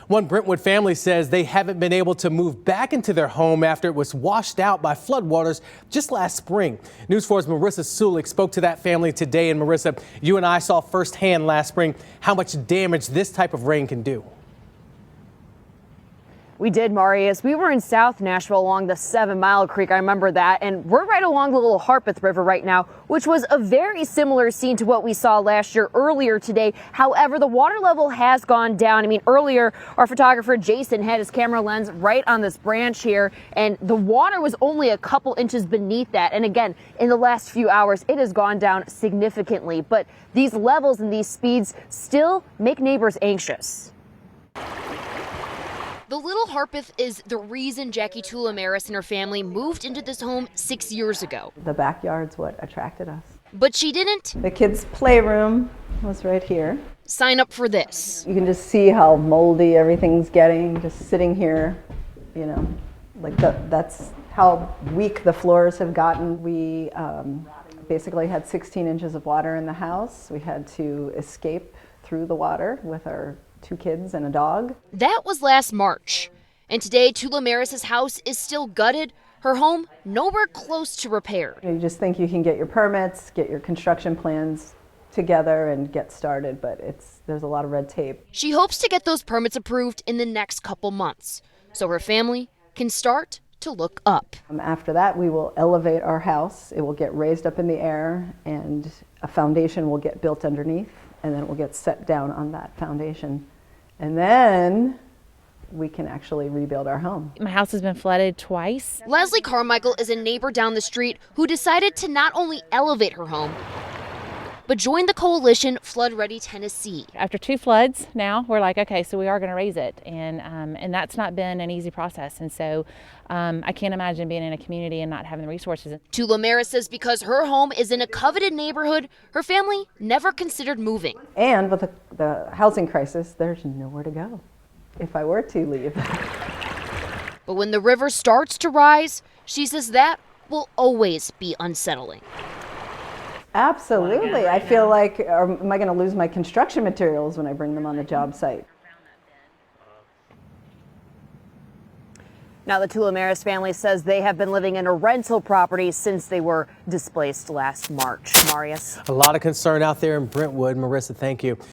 One Brentwood family says they haven't been able to move back into their home after it was washed out by floodwaters just last spring. News 4's Marissa Sulik spoke to that family today. And Marissa, you and I saw firsthand last spring how much damage this type of rain can do. We did, Marius. We were in South Nashville along the 7 Mile Creek. I remember that. And we're right along the little Harpeth River right now, which was a very similar scene to what we saw last year earlier today. However, the water level has gone down. I mean, earlier, our photographer Jason had his camera lens right on this branch here, and the water was only a couple inches beneath that. And again, in the last few hours, it has gone down significantly. But these levels and these speeds still make neighbors anxious. The Little Harpeth is the reason Jackie Tulamaris and her family moved into this home 6 years ago. The backyard's what attracted us. But she didn't. The kids' playroom was right here. Sign up for this. You can just see how moldy everything's getting, just sitting here, you know, like that's how weak the floors have gotten. We basically had 16 inches of water in the house. We had to escape through the water with our 2 kids and a dog. That was last March. And today, Tulamaris' house is still gutted. Her home nowhere close to repaired. You just think you can get your permits, get your construction plans together and get started, but there's a lot of red tape. She hopes to get those permits approved in the next couple months so her family can start to look up. After that, we will elevate our house. It will get raised up in the air and a foundation will get built underneath, and then it will get set down on that foundation. And then we can actually rebuild our home. My house has been flooded twice. Leslie Carmichael is a neighbor down the street who decided to not only elevate her home, but join the coalition Flood Ready Tennessee. After 2 floods now, we're like, okay, so we are going to raise it. And that's not been an easy process. And so I can't imagine being in a community and not having the resources. Tulamaris says because her home is in a coveted neighborhood, her family never considered moving. And with the housing crisis, there's nowhere to go if I were to leave. But when the river starts to rise, she says that will always be unsettling. Absolutely. I feel like, am I going to lose my construction materials when I bring them on the job site? Now, the Tulamaris family says they have been living in a rental property since they were displaced last March. Marius. A lot of concern out there in Brentwood. Marissa, thank you.